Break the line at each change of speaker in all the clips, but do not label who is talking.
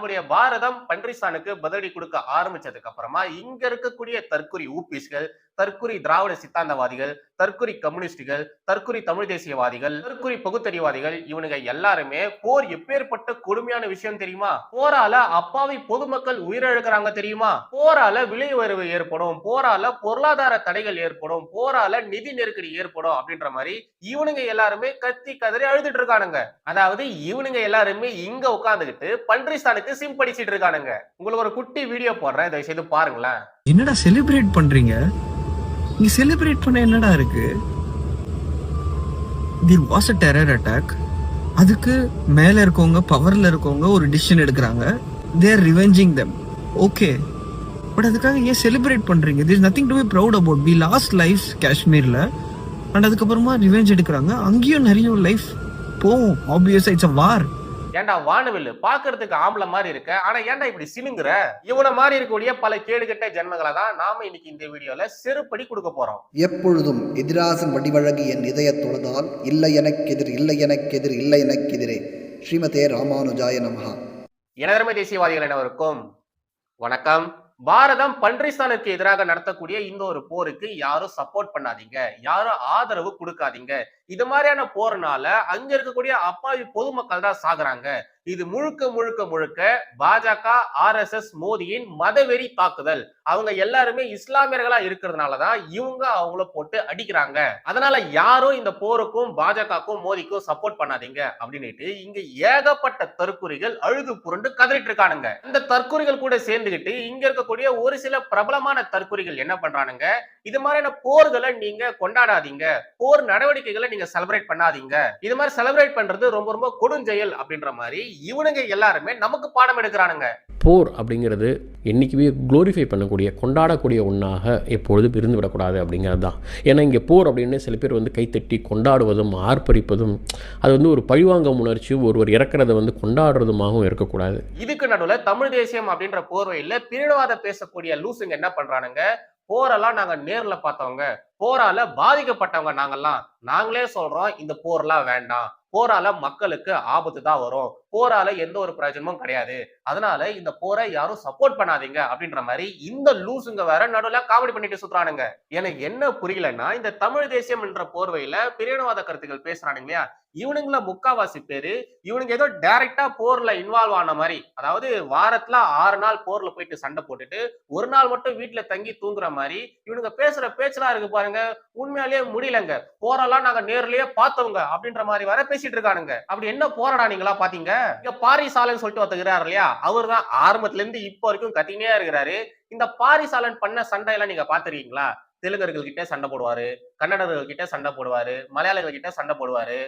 நம்முடைய பாரதம் பன்றிஸ்தானுக்கு பதிலடி கொடுக்க ஆரம்பிச்சதுக்கு அப்புறமா இங்க இருக்கக்கூடிய தற்குறி ஊபிஸ்கள், தற்குறி திராவிட சித்தாந்தவாதிகள், தற்குறி கம்யூனிஸ்டுகள், தற்குறி தமிழ் தேசியவாதிகள், தற்குறி பகுத்தறிவாதிகள் இவனுங்க எல்லாருமே போர் எப்பேற்பட்ட கொடுமையான விஷயம் தெரியுமா? போரால அப்பாவி பொதுமக்கள் உயிரிழக்கிறாங்க தெரியுமா? போரால விலை உயர்வு ஏற்படும், போரால பொருளாதார தடைகள் ஏற்படும், போரால நிதி நெருக்கடி ஏற்படும் அப்படின்ற மாதிரி இவனுங்க எல்லாருமே கத்தி கதறி அழுதுட்டு இருக்கானுங்க. அதாவது இவனுங்க எல்லாருமே இங்க உட்கார்ந்துகிட்டு பன்றிஸ்தானுக்கு சிம் படிச்சிட்டு இருக்கானுங்க. உங்களுக்கு ஒரு குட்டி வீடியோ போடுறேன், தயவு செய்து பாருங்களேன்.
என்னடா செலிப்ரேட் பண்றீங்க? நீ செலிப்ரேட் பண்ண என்னடா இருக்கு? There was a terror attack. அதுக்கு மேல இருக்கவங்க பவர்ல இருக்கவங்க ஒரு டிசிஷன் எடுக்கிறாங்க. They are revenging them. Okay. But அதுக்காக ஏன் செலிப்ரேட் பண்றீங்க? There is nothing to be proud about. We lost lives காஷ்மீர்ல. அண்ட் அதுக்கப்புறமா ரிவெஞ்ச் எடுக்கிறாங்க. அங்கேயும் நிறைய லைஃப் போகும். ஆப்வியஸா இட்ஸ் a war.
ஏன்டா வானவில்லு பாக்குறதுக்கு ஆம்பளை மாதிரி இருக்க, ஆனா ஏன்டா இப்படி சினுங்குற? இவனை மாதிரி இருக்கக்கூடிய பல கேடுகட்ட ஜென்மங்களை தான் நாம இன்னைக்கு இந்த வீடியோல செருப்படி கொடுக்க போறோம்.
எப்பொழுதும் எதிராசன் வடிவழகி என் இதய தொழுதால் இல்லை எனக்கெதிர் இல்லை எனக்கெதிர் இல்லை எனக்கெதிரே ஸ்ரீமதே ராமானுஜாய நமஹா.
எனதர்மை தேசியவாதிகள் அனைவருக்கும் வணக்கம். பாரதம் பன்றிஸ்தானுக்கு எதிராக நடத்தக்கூடிய இந்த ஒரு போருக்கு யாரும் சப்போர்ட் பண்ணாதீங்க, யாரும் ஆதரவு கொடுக்காதீங்க. இது மாதிரியான போறனால அங்க இருக்கக்கூடிய அப்பாவி பொதுமக்கள் தான் சாகுறாங்க. இது முழுக்க முழுக்க முழுக்க பாஜக RSS மோடியின் மதவெறி தாக்குதல். அவங்க எல்லாருமே இஸ்லாமியர்களா இருக்கிறதுனாலதான் இவங்க அவங்கள போட்டு அடிக்கிறாங்க. அதனால யாரும் இந்த போருக்கும் பாஜகக்கும் மோடிக்கும் சப்போர்ட் பண்ணாதீங்க அப்படின்னுட்டு இங்க ஏகப்பட்ட தற்குறிகள் அழுது புரண்டு கதறிட்டு இருக்கானுங்க. இந்த தற்குறிகள் கூட சேர்ந்துகிட்டு இங்க இருக்கக்கூடிய ஒரு சில பிரபலமான தற்குறிகள் என்ன பண்றானுங்க, இது மாதிரியான போர்களை நீங்க கொண்டாடாதீங்க, போர் நடவடிக்கைகளை நீங்க செலிப்ரேட் பண்ணாதீங்க, இது மாதிரி செலிப்ரேட் பண்றது ரொம்ப ரொம்ப கொடுஞ்செயல் அப்படின்ற மாதிரி இவனுங்க எல்லாருமே நமக்கு பாடம் எடுக்கிறானுங்க.
போர் அப்படிங்கிறது என்றைக்குமே க்ளோரிஃபை பண்ணக்கூடிய கொண்டாடக்கூடிய ஒன்றாக எப்பொழுதும் இருந்து விடக்கூடாது அப்படிங்கிறது தான். ஏன்னா இங்கே போர் அப்படின்னு சில பேர் கைத்தட்டி கொண்டாடுவதும் ஆர்ப்பரிப்பதும் அது ஒரு பழிவாங்கும் உணர்ச்சி, ஒருவர் இறக்கிறத கொண்டாடுறதுமாகவும் இருக்கக்கூடாது.
இதுக்கு நடுவில் தமிழ் தேசியம் அப்படின்ற போர்வையில் பிரிவினவாத பேசக்கூடிய லூசுங்க என்ன பண்றானுங்க, போரெல்லாம் நாங்க நேர்ல பார்த்தவங்க, போரால பாதிக்கப்பட்டவங்க நாங்கெல்லாம், நாங்களே சொல்றோம் இந்த போர்லாம் வேண்டாம், போரால மக்களுக்கு ஆபத்து தான் வரும், போரால எந்த ஒரு பிரயோஜனமும் கிடையாது, அதனால இந்த போரை யாரும் சப்போர்ட் பண்ணாதீங்க அப்படின்ற மாதிரி இந்த லூசுங்க வேற நடுவுல காமெடி பண்ணிட்டு சுத்துறானுங்க. எனக்கு என்ன புரியலன்னா, இந்த தமிழ் தேசியம் என்ற போர்வையில பிரிவினவாத கருத்துக்கள் பேசுறானுங்க இல்லையா, இவனுங்கள முக்காவாசி பேரு இவனுங்க ஏதோ டைரக்டா போர்ல இன்வால்வ் ஆன மாதிரி, அதாவது வாரத்துல 6 நாள் போர்ல போயிட்டு சண்டை போட்டுட்டு ஒரு நாள் மட்டும் வீட்டுல தங்கி தூங்குற மாதிரி இவனுங்க பேசுற பேச்செல்லாம் இருக்கு பாருங்க, உண்மையாலேயே முடியலங்க. போரெல்லாம் நாங்க நேர்லயே பார்த்தவங்க அப்படின்ற மாதிரி வர பேசிட்டு இருக்கானுங்க. அப்படி என்ன போராடா நீங்களா பாத்தீங்க? இங்க பாரிசாலன் சொல்லிட்டு ஒருத்தர் இல்லையா, அவர் தான் ஆரம்பத்துல இருந்து இப்போ வரைக்கும் கத்தினே இருக்கிறாரு. இந்த பாரிசாலன் பண்ண சண்டை எல்லாம் நீங்க பாத்துருக்கீங்களா? தெலுங்கர்கள் கிட்ட சண்டை போடுவாரு, கன்னடர்கள் கிட்ட சண்டை போடுவாரு, மலையாளிகள் கிட்ட சண்டை போடுவாரு,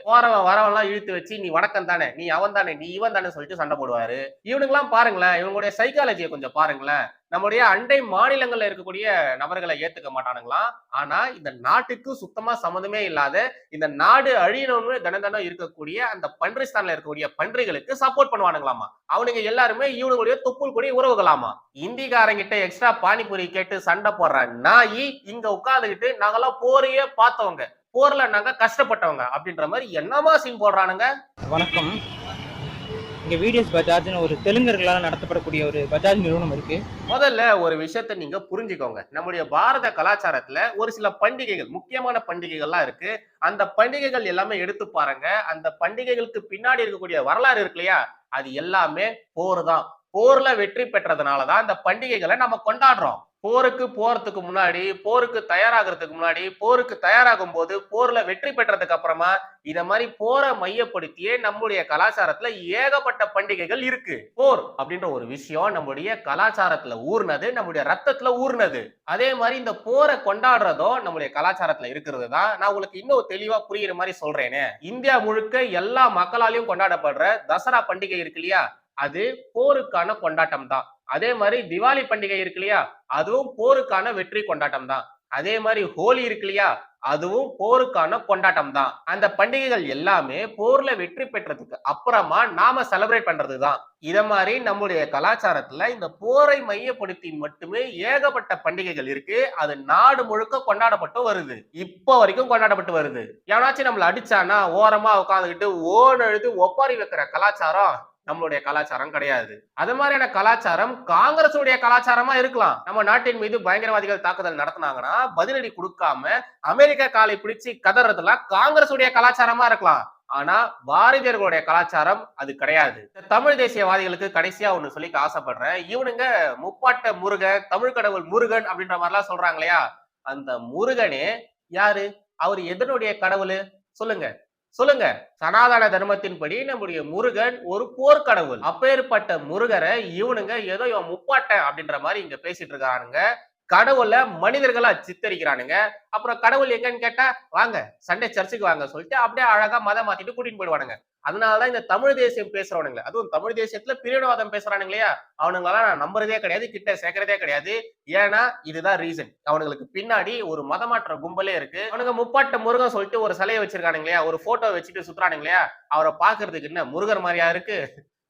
வரவெல்லாம் இழுத்து வச்சு நீ வணக்கம் தானே, நீ அவன் தானே, நீ இவன் தானே சொல்லிட்டு சண்டை போடுவாரு. இவனுங்கெல்லாம் பாருங்களேன், இவங்களுடைய சைக்காலஜியை கொஞ்சம் பாருங்களேன். நம்முடைய அண்டை மாநிலங்கள்ல இருக்கக்கூடிய நபர்களை ஏத்துக்க மாட்டானுங்களாம். ஆனா இந்த நாட்டுக்கு சுத்தமா சம்மந்தமே இல்லாத, இந்த நாடு அழியணும்னு தினம் இருக்கக்கூடிய அந்த பன்றிஸ்தான்ல இருக்கக்கூடிய பன்றிகளுக்கு சப்போர்ட் பண்ணுவானுங்களாமா. அவனுங்க எல்லாருமே இவனுடைய தொப்புள் கூடிய உறவுகளாமா. இந்திக்காரங்கிட்ட எக்ஸ்ட்ரா பானிபூரி கேட்டு சண்டை போடுற நாயி இங்க உட்கார்ந்துகிட்டு நாங்கெல்லாம் போரையே பார்த்தவங்க, போர்ல நாங்க கஷ்டப்பட்டவங்க அப்படின்ற மாதிரி என்னமா சீன் போடுறானுங்க.
வணக்கம். இங்க விடிஎஸ் பஜாஜ்னு ஒரு தெலுங்கர்களால் நடத்தப்படக்கூடிய ஒரு பஜாஜ் நிறுவனம் இருக்கு.
முதல்ல ஒரு விஷயத்தை நீங்க புரிஞ்சுக்கோங்க, நம்முடைய பாரத கலாச்சாரத்துல ஒரு சில பண்டிகைகள், முக்கியமான பண்டிகைகள்லாம் இருக்கு. அந்த பண்டிகைகள் எல்லாமே எடுத்து பாருங்க, அந்த பண்டிகைகளுக்கு பின்னாடி இருக்கக்கூடிய வரலாறு இருக்கு இல்லையா, அது எல்லாமே போர் தான். போர்ல வெற்றி பெற்றதுனாலதான் அந்த பண்டிகைகளை நம்ம கொண்டாடுறோம். போருக்கு போறதுக்கு முன்னாடி, போருக்கு தயாராகிறதுக்கு முன்னாடி, போருக்கு தயாராகும் போது, போர்ல வெற்றி பெற்றதுக்கு அப்புறமா இத மாதிரி போரை மையப்படுத்தியே நம்முடைய கலாச்சாரத்துல ஏகப்பட்ட பண்டிகைகள் இருக்கு. போர் அப்படின்ற ஒரு விஷயம் நம்முடைய கலாச்சாரத்துல ஊர்னது, நம்முடைய ரத்தத்துல ஊர்னது. அதே மாதிரி இந்த போரை கொண்டாடுறதும் நம்முடைய கலாச்சாரத்துல இருக்கிறது தான். நான் உங்களுக்கு இன்னும் தெளிவா புரியுற மாதிரி சொல்றேனே, இந்தியா முழுக்க எல்லா மக்களாலையும் கொண்டாடப்படுற தசரா பண்டிகை இருக்கு இல்லையா, அது போருக்கான கொண்டாட்டம் தான். அதே மாதிரி திவாலி பண்டிகை இருக்கு இல்லையா, அதுவும் போருக்கான வெற்றி கொண்டாட்டம் தான். அதே மாதிரி ஹோலி இருக்கு இல்லையா, அதுவும் போருக்கான கொண்டாட்டம் தான். அந்த பண்டிகைகள் எல்லாமே போர்ல வெற்றி பெற்றதுக்கு அப்புறமா நாம செலிப்ரேட் பண்றதுதான். இத மாதிரி நம்முடைய கலாச்சாரத்துல இந்த போரை மையப்படுத்தி மட்டுமே ஏகப்பட்ட பண்டிகைகள் இருக்கு. அது நாடு முழுக்க கொண்டாடப்பட்டு வருது, இப்ப வரைக்கும் கொண்டாடப்பட்டு வருது. எவனாச்சும் நம்மள அடிச்சானா ஓரமா உட்காந்துக்கிட்டு ஓடு எழுது ஒப்பாரி வைக்கிற கலாச்சாரம் நம்மளுடைய கலாச்சாரம் கிடையாது. அது மாதிரியான கலாச்சாரம் காங்கிரசுடைய கலாச்சாரமா இருக்கலாம். நம்ம நாட்டின் மீது பயங்கரவாதிகள் தாக்குதல் நடத்தினாங்கன்னா பதிலடி கொடுக்காம அமெரிக்கா காலை பிடிச்சு கதறதுலாம் காங்கிரசுடைய கலாச்சாரமா இருக்கலாம். ஆனா பாரதியர்களுடைய கலாச்சாரம் அது கிடையாது. தமிழ் தேசியவாதிகளுக்கு கடைசியா ஒண்ணு சொல்லிக்க ஆசைப்படுறேன். இவனுங்க முப்பாட்ட முருகன், தமிழ் கடவுள் முருகன் அப்படின்ற மாதிரி எல்லாம் சொல்றாங்க இல்லையா? அந்த முருகனே யாரு? அவர் எதனுடைய கடவுள் சொல்லுங்க சொல்லுங்க. சனாதன தர்மத்தின்படி நம்முடைய முருகன் ஒரு போர்க்கடவுள். அப்பேற்பட்ட முருகரை இவனுங்க ஏதோ இவன் முப்பாட்டன் அப்படின்ற மாதிரி இங்க பேசிட்டு இருக்கானுங்க. கடவுளை மனிதர்களா சித்தரிக்கிறானுங்க. அப்புறம் கடவுள் எங்கன்னு கேட்டா வாங்க சண்டே சர்ச்சுக்கு வாங்க சொல்லிட்டு அப்படியே அழகா மதம் மாத்திட்டு கூட்டிட்டு போயிடுவானுங்க. அதனாலதான் இந்த தமிழ் தேசியம் பேசுறவனுங்க, அதுவும் தமிழ் தேசியத்துல பிரிவினவாதம் பேசுறானுங்க இல்லையா, அவனுங்களாம் நான் நம்புறதே கிடையாது, கிட்ட சேர்க்கறதே கிடையாது. ஏன்னா இதுதான் ரீசன். அவனுங்களுக்கு பின்னாடி ஒரு மதமாற்ற கும்பலே இருக்கு. அவனுங்க முப்பாட்ட முருகன் சொல்லிட்டு ஒரு சிலையை வச்சிருக்கானுங்க இல்லையா, ஒரு போட்டோ வச்சுட்டு சுத்துறானுங்க இல்லையா, அவரை பாக்குறதுக்கு என்ன முருகர் மாதிரியா இருக்கு?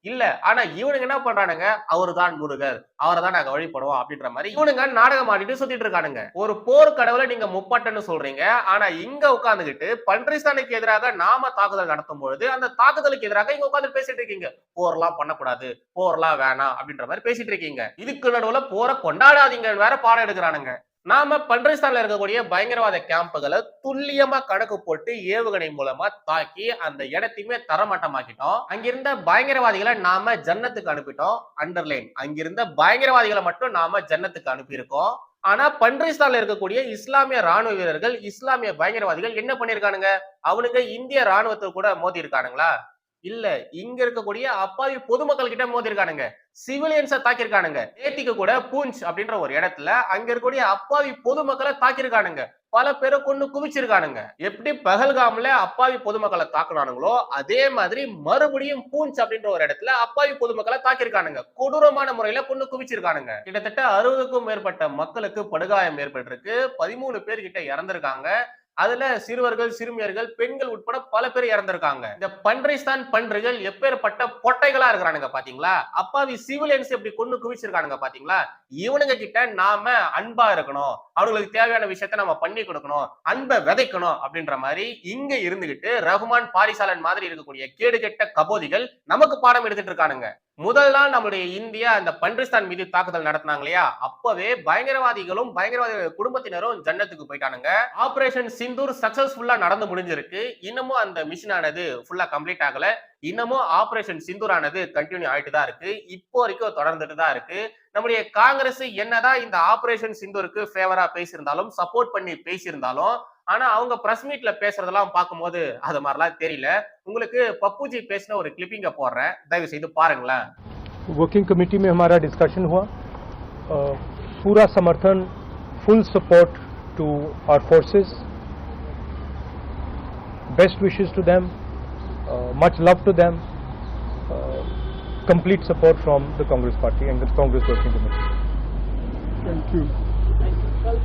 இல்ல. ஆனா இவனுங்க என்ன பண்றானுங்க, அவருதான் முருகர், அவரை தான் நாங்க வழிபடுவோம் அப்படின்ற மாதிரி இவனுங்க நாடகம் ஆடிட்டு சுத்திட்டு இருக்கானுங்க. ஒரு போர் கடவுளை நீங்க முப்பாட்டன்னு சொல்றீங்க, ஆனா இங்க உட்கார்ந்துகிட்டு பன்றிஸ்தானுக்கு எதிராக நாம தாக்குதல் நடத்தும் பொழுது அந்த தாக்குதலுக்கு எதிராக இங்க உட்கார்ந்து பேசிட்டு இருக்கீங்க. போர்லாம் பண்ணக்கூடாது, போர்லாம் வேணாம் அப்படின்ற மாதிரி பேசிட்டு இருக்கீங்க. இதுக்கு நடுவுல போரை கொண்டாடாதீங்க வேற பாடம் எடுக்கிறானுங்க. நாம பன்றிஸ்தான்ல இருக்கக்கூடிய பயங்கரவாத கேம்புகளை துல்லியமா கணக்கு போட்டு ஏவுகணை மூலமா தாக்கி அந்த இடத்தையுமே தரமட்டமாக்கிட்டோம். அங்கிருந்த பயங்கரவாதிகளை நாம ஜன்னத்துக்கு அனுப்பிட்டோம். அண்டர்லைன், அங்கிருந்த பயங்கரவாதிகளை மட்டும் நாம ஜன்னத்துக்கு அனுப்பியிருக்கோம். ஆனா பன்றிஸ்தான்ல இருக்கக்கூடிய இஸ்லாமிய ராணுவ வீரர்கள், இஸ்லாமிய பயங்கரவாதிகள் என்ன பண்ணிருக்கானுங்க? அவனுங்க இந்திய ராணுவத்தை கூட மோதி இருக்கானுங்களா? இல்ல. இங்க இருக்கக்கூடிய அப்பாவி பொதுமக்கள் கிட்ட மோதி இருக்கானுங்க, சிவிலியன்ஸை தாக்கியிருக்கானுங்க. நேத்திக்கு கூட பூஞ்ச் அப்படின்ற ஒரு இடத்துல அங்க இருக்கக்கூடிய அப்பாவி பொதுமக்களை தாக்கியிருக்கானுங்க, பல பேரை கொண்டு குவிச்சிருக்கானுங்க. எப்படி பகல்காம்ல அப்பாவி பொதுமக்களை தாக்குனானுங்களோ அதே மாதிரி மறுபடியும் பூஞ்ச் அப்படின்ற ஒரு இடத்துல அப்பாவி பொதுமக்களை தாக்கியிருக்கானுங்க, கொடூரமான முறையில கொண்டு குவிச்சிருக்கானுங்க. கிட்டத்தட்ட 60க்கும் மேற்பட்ட மக்களுக்கு படுகாயம் ஏற்பட்டிருக்கு. 13 பேர் கிட்ட இறந்திருக்காங்க. அதுல சிறுவர்கள், சிறுமியர்கள், பெண்கள் உட்பட பல பேர் இறந்திருக்காங்க. இந்த பன்றிஸ்தான் பன்றிகள் எப்பேற்பட்ட பொட்டைகளா இருக்கிறானுங்க பாத்தீங்களா? அப்பாவி சிவிலியன்ஸ் எப்படி கொண்டு குவிச்சிருக்கானுங்க பாத்தீங்களா? இவனுங்க கிட்ட நாம அன்பா இருக்கணும், அவங்களுக்கு தேவையான விஷயத்த நம்ம பண்ணி கொடுக்கணும், அன்பை விதைக்கணும் அப்படின்ற மாதிரி இங்க இருந்துகிட்டு ரகுமான் பாரிசாலன் மாதிரி இருக்கக்கூடிய கேடு கெட்ட கபோதிகள் நமக்கு பாடம் எடுத்துட்டு இருக்கானுங்க. முதல் நாள் நம்முடைய இந்தியா அந்த பன்றிஸ்தான் மீது தாக்குதல் நடத்தினாங்க இல்லையா, அப்பவே பயங்கரவாதிகளும் பயங்கரவாதிகள் குடும்பத்தினரும் ஜன்னத்துக்கு போயிட்டானுங்க. ஆபரேஷன் சிந்தூர் சக்சஸ்ஃபுல்லா நடந்து முடிஞ்சிருக்கு. இன்னமும் அந்த மிஷன் ஆனது ஃபுல்லா கம்ப்ளீட் ஆகல. இன்னமும் ஆபரேஷன் சிந்தூர் ஆனது கண்டினியூ ஆயிட்டு தான் இருக்கு. இப்போ வரைக்கும் தொடர்ந்துட்டு தான் இருக்கு. நம்முடைய காங்கிரஸ் என்னதான் இந்த ஆபரேஷன் சிந்தூருக்கு ஃபேவரா பேசியிருந்தாலும், சப்போர்ட் பண்ணி பேசியிருந்தாலும், ஆனா அவங்க பிரஸ் மீட்ல பேசுறதெல்லாம் பார்க்கும்போது அது மாதிரிலாம் தெரியல. உங்களுக்கு பப்புஜி பேசின ஒரு கிளிப்பிங்க போடுறேன், தயவு செய்து பாருங்களேன்.
वर्किंग कमेटी में हमारा डिस्कशन हुआ, पूरा समर्थन, full support to our forces, best wishes to them, much love to them, complete support from the Congress party and the Congress working committee. Thank you.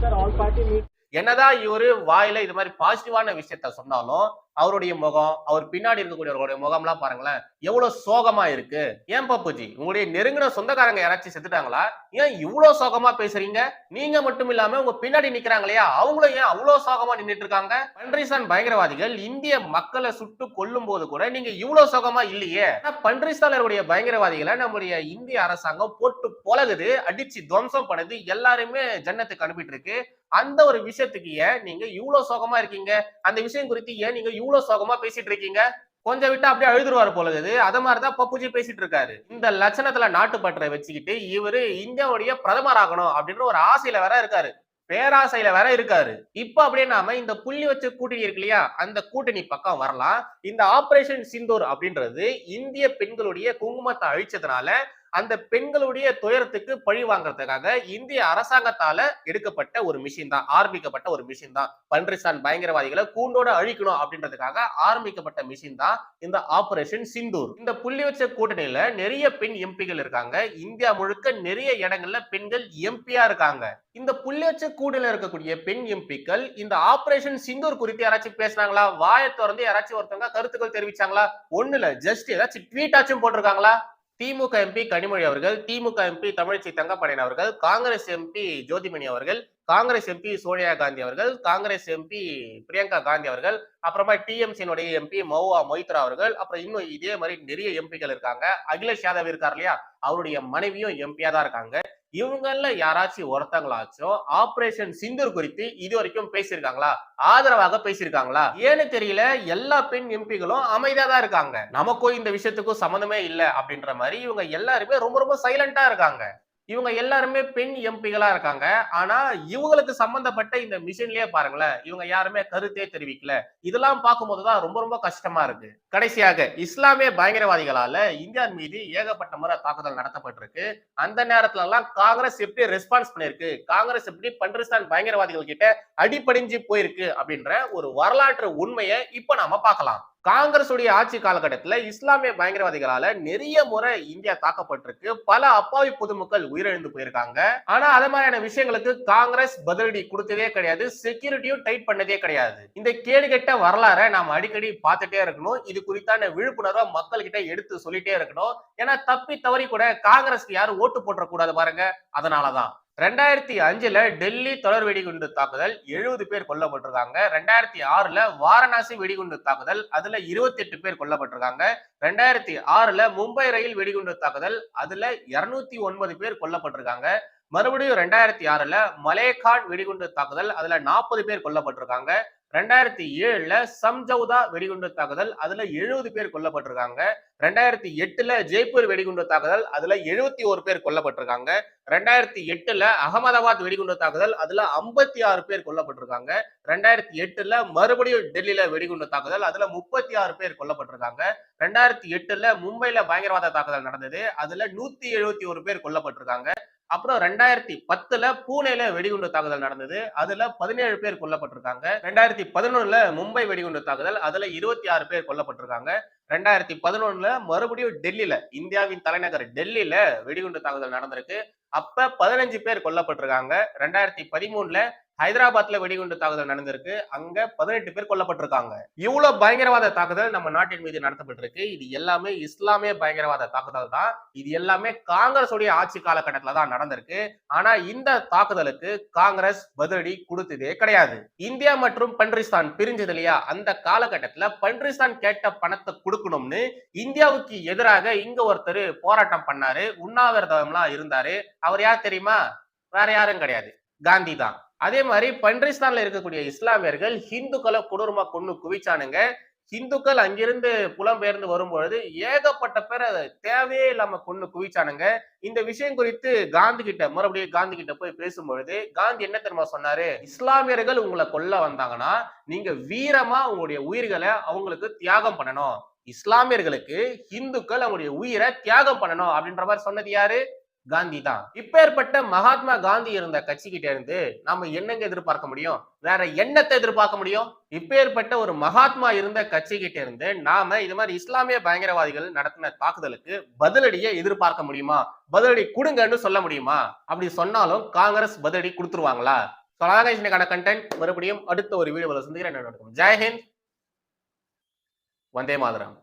Sir, all party meet. என்னதான் இவரு வாயில இது மாதிரி பாசிட்டிவான விஷயத்த சொன்னாலும் அவருடைய முகம், அவர் பின்னாடி இருக்கக்கூடியவர்களுடைய முகம்லாம் பாருங்களேன், எவ்வளவு சோகமா இருக்கு. ஏன் பப்புஜி, உங்களுடைய நெருங்கின சொந்தக்காரங்க யாராச்சும் செத்துட்டாங்களா? ஏன் இவ்வளவு சோகமா பேசுறீங்க? நீங்க மட்டும் இல்லாம உங்க பின்னாடி நிக்கிறாங்க இல்லையா, அவங்களும் ஏன் அவ்வளவு சோகமா நின்றுட்டு இருக்காங்க? பன்றிஸ்தான் பயங்கரவாதிகள் இந்திய மக்களை சுட்டு கொல்லும் போது கூட நீங்க இவ்வளவு சோகமா இல்லையே. பன்றிஸ்தானுடைய பயங்கரவாதிகளை நம்முடைய இந்திய அரசாங்கம் போட்டு பொலகுது, அடிச்சு துவம்சம் பண்ணுது, எல்லாருமே ஜன்னத்துக்கு அனுப்பிட்டு இருக்கு. அந்த ஒரு விஷயத்துக்கு ஏன் நீங்க இவ்வளவு சோகமா இருக்கீங்க? அந்த விஷயம் குறித்து ஏன் நீங்க இவ்வளவு சோகமா பேசிட்டு இருக்கீங்க? கொஞ்சம் விட்டு அப்படியே அழுதுருவாரு போலகுது. அத மாதிரிதான் பப்புஜி பேசிட்டு இருக்காரு. இந்த லட்சணத்துல நாட்டுப்பற்றை வச்சுக்கிட்டு இவரு இந்தியாவுடைய பிரதமர் ஆகணும் அப்படின்ற ஒரு ஆசையில வேற இருக்காரு, பேராசையில வேற இருக்காரு. இப்ப அப்படியே நாம இந்த புள்ளி வச்ச கூட்டணி இருக்கு இல்லையா, அந்த கூட்டணி பக்கம் வரலாம். இந்த ஆபரேஷன் சிந்தூர் அப்படின்றது இந்திய பெண்களுடைய குங்குமத்தை அழிச்சதுனால அந்த பெண்களுடைய துயரத்துக்கு பழி வாங்கறதுக்காக இந்திய அரசாங்கத்தால எடுக்கப்பட்ட ஒரு மிஷின் தான், ஆரம்பிக்கப்பட்ட ஒரு மிஷின் தான். பன்றிஸ்தான் பயங்கரவாதிகளை கூண்டோட அழிக்கணும் அப்படின்றதுக்காக ஆரம்பிக்கப்பட்ட மிஷின் தான் இந்த ஆபரேஷன் சிந்தூர். இந்த புள்ளி வச்ச கூட்டணியில நிறைய பெண் எம்பிகள் இருக்காங்க. இந்தியா முழுக்க நிறைய இடங்கள்ல பெண்கள் எம்பியா இருக்காங்க. இந்த புள்ளி வச்ச கூட்டணியில இருக்கக்கூடிய பெண் எம்பிக்கள் இந்த ஆபரேஷன் சிந்தூர் குறித்து யாராச்சும் பேசினாங்களா? வாயை திறந்து யாராச்சும் ஒருத்தவங்க கருத்துக்கள் தெரிவிச்சாங்களா? ஒண்ணுல ஜஸ்ட் ஏதாச்சும் ட்வீட் ஆச்சும் போட்டிருக்காங்களா? திமுக எம்பி கனிமொழி அவர்கள், திமுக எம்பி தமிழிசை தங்கப்பாண்டியன் அவர்கள், காங்கிரஸ் எம்பி ஜோதிமணி அவர்கள், காங்கிரஸ் எம்பி சோனியா காந்தி அவர்கள், காங்கிரஸ் எம்பி பிரியங்கா காந்தி அவர்கள், அப்புறமா டிஎம்சியினுடைய எம்பி மௌவா மொய்த்ரா அவர்கள், அப்புறம் இன்னும் இதே மாதிரி நிறைய எம்பிக்கள் இருக்காங்க. அகிலேஷ் யாதவ் இருக்கார் இல்லையா, அவருடைய மனைவியும் எம்பியா தான் இருக்காங்க. இவங்கல்ல யாராச்சும் ஒருத்தங்களாச்சும் ஆபரேஷன் சிந்தூர் குறித்து இது வரைக்கும் பேசியிருக்காங்களா, ஆதரவாக பேசியிருக்காங்களா? ஏன்னு தெரியல, எல்லா பெண் எம்பிகளும் அமைதியா தான் இருக்காங்க. நமக்கும் இந்த விஷயத்துக்கும் சம்மந்தமே இல்ல அப்படின்ற மாதிரி இவங்க எல்லாருமே ரொம்ப ரொம்ப சைலண்டா இருக்காங்க. இவங்க எல்லாருமே பெண் எம்பிகளா இருக்காங்க. ஆனா இவங்களுக்கு சம்பந்தப்பட்ட இந்த மிஷன்லயே பாருங்களேன், இவங்க யாருமே கருத்தே தெரிவிக்கல. இதெல்லாம் பார்க்கும்போதுதான் ரொம்ப ரொம்ப கஷ்டமா இருக்கு. கடைசியாக இஸ்லாமிய பயங்கரவாதிகளால இந்தியா மீது ஏகப்பட்ட முறை தாக்குதல் நடத்தப்பட்டிருக்கு. அந்த நேரத்துல எல்லாம் காங்கிரஸ் எப்படி ரெஸ்பான்ஸ் பண்ணிருக்கு, காங்கிரஸ் எப்படி பன்றிஸ்தான் பயங்கரவாதிகள் கிட்ட அடிபடிஞ்சு போயிருக்கு அப்படின்ற ஒரு வரலாற்று உண்மையை இப்ப நாம பார்க்கலாம். காங்கிரஸ் உடைய ஆட்சி காலகட்டத்துல இஸ்லாமிய பயங்கரவாதிகளால நிறைய முறை இந்தியா தாக்கப்பட்டிருக்கு. பல அப்பாவி பொதுமக்கள் உயிரிழந்து போயிருக்காங்க. ஆனா அது மாதிரியான விஷயங்களுக்கு காங்கிரஸ் பதிலடி கொடுத்ததே கிடையாது, செக்யூரிட்டியும் டைட் பண்ணதே கிடையாது. இந்த கேடுகெட்ட வரலாறை நாம அடிக்கடி பார்த்துட்டே இருக்கணும். இது குறித்தான விழிப்புணர்வை மக்கள் கிட்ட எடுத்து சொல்லிட்டே இருக்கணும். ஏன்னா தப்பி தவறி கூட காங்கிரஸ்க்கு யாரும் ஓட்டு போட்டுற கூடாது பாருங்க. அதனாலதான் 2005 டெல்லி தொடர் வெடிகுண்டு தாக்குதல் 70 பேர் கொல்லப்பட்டிருக்காங்க. 2006 வாரணாசி வெடிகுண்டு தாக்குதல், அதுல 28 பேர் கொல்லப்பட்டிருக்காங்க. 2006 மும்பை ரயில் வெடிகுண்டு தாக்குதல், அதுல 209 பேர் கொல்லப்பட்டிருக்காங்க. மறுபடியும் 2006 மலேகான் வெடிகுண்டு தாக்குதல், அதுல 40 பேர் கொல்லப்பட்டிருக்காங்க. 2007 சம்ஜவுதா வெடிகுண்டு தாக்குதல், அதுல 70 பேர் கொல்லப்பட்டிருக்காங்க. 2008 ஜெய்ப்பூர் வெடிகுண்டு தாக்குதல், அதுல 71 பேர் கொல்லப்பட்டிருக்காங்க. 2008 அகமதாபாத் வெடிகுண்டு தாக்குதல், அதுல 56 பேர் கொல்லப்பட்டிருக்காங்க. 2008 மறுபடியும் டெல்லியில வெடிகுண்டு தாக்குதல், அதுல 36 பேர் கொல்லப்பட்டிருக்காங்க. 2008 மும்பைல பயங்கரவாத தாக்குதல் நடந்தது, அதுல 171 பேர் கொல்லப்பட்டிருக்காங்க. அப்புறம் 2010 பூனேல வெடிகுண்டு தாக்குதல் நடந்தது, அதுல 17 பேர் கொல்லப்பட்டிருக்காங்க. 2011 மும்பை வெடிகுண்டு தாக்குதல், அதுல 26 பேர் கொல்லப்பட்டிருக்காங்க. 2011 மறுபடியும் டெல்லியில, இந்தியாவின் தலைநகர் டெல்லியில வெடிகுண்டு தாக்குதல் நடந்திருக்கு. அப்ப 15 பேர் கொல்லப்பட்டிருக்காங்க. 2013 ஹைதராபாத்ல வெடிகுண்டு தாக்குதல் நடந்திருக்கு, அங்க 18 பேர் கொல்லப்பட்டிருக்காங்க. இவ்வளவு பயங்கரவாத தாக்குதல் நம்ம நாட்டின் மீது நடத்தப்பட்டிருக்கு. இது எல்லாமே இஸ்லாமிய பயங்கரவாத தாக்குதல் தான். இது எல்லாமே காங்கிரஸ் உடைய ஆட்சி காலகட்டத்துல தான் நடந்திருக்கு. ஆனா இந்த தாக்குதலுக்கு காங்கிரஸ் பதிலடி கொடுத்ததே கிடையாது. இந்தியா மற்றும் பன்றிஸ்தான் பிரிஞ்சது இல்லையா, அந்த காலகட்டத்துல பன்றிஸ்தான் கேட்ட பணத்தை கொடுக்கணும்னு இந்தியாவுக்கு எதிராக இங்க ஒருத்தர் போராட்டம் பண்ணாரு, உண்ணாவிரதம்லாம் இருந்தாரு. அவர் யார் தெரியுமா? வேற யாரும் கிடையாது, காந்தி தான். அதே மாதிரி பன்றிஸ்தான்ல இருக்கக்கூடிய இஸ்லாமியர்கள் ஹிந்துக்களை கொடூரமா கொண்டு குவிச்சானுங்க. ஹிந்துக்கள் அங்கிருந்து புலம்பெயர்ந்து வரும்பொழுது ஏகப்பட்ட பேரை தேவையே இல்லாம கொண்டு குவிச்சானுங்க. இந்த விஷயம் குறித்து மறுபடியும் காந்தி கிட்ட போய் பேசும்பொழுது காந்தி என்ன தெரியுமா சொன்னாரு? இஸ்லாமியர்கள் உங்களை கொல்ல வந்தாங்கன்னா நீங்க வீரமா உங்களுடைய உயிர்களை அவங்களுக்கு தியாகம் பண்ணணும். இஸ்லாமியர்களுக்கு ஹிந்துக்கள் அவங்களுடைய உயிரை தியாகம் பண்ணணும் அப்படின்ற மாதிரி சொன்னது யாரு? காந்தி தான். இப்பேற்பட்ட மகாத்மா காந்தி இருந்த கட்சி கிட்ட இருந்து நாம என்னங்க எதிர்பார்க்க முடியும்? வேற என்னத்தை எதிர்பார்க்க முடியும்? இப்பேற்பட்ட ஒரு மகாத்மா இருந்த கட்சி கிட்ட இருந்து நாம இது மாதிரி இஸ்லாமிய பயங்கரவாதிகள் நடத்தின தாக்குதலுக்கு பதிலடியை எதிர்பார்க்க முடியுமா? பதிலடி கொடுங்கன்னு சொல்ல முடியுமா? அப்படி சொன்னாலும் காங்கிரஸ் பதிலடி கொடுத்துருவாங்களா? இன்னைக்கான கண்டென்ட் மறுபடியும் அடுத்த ஒரு வீடியோல சந்திக்கிறேன். ஜெய் ஹிந்த், வந்தே மாதரம்.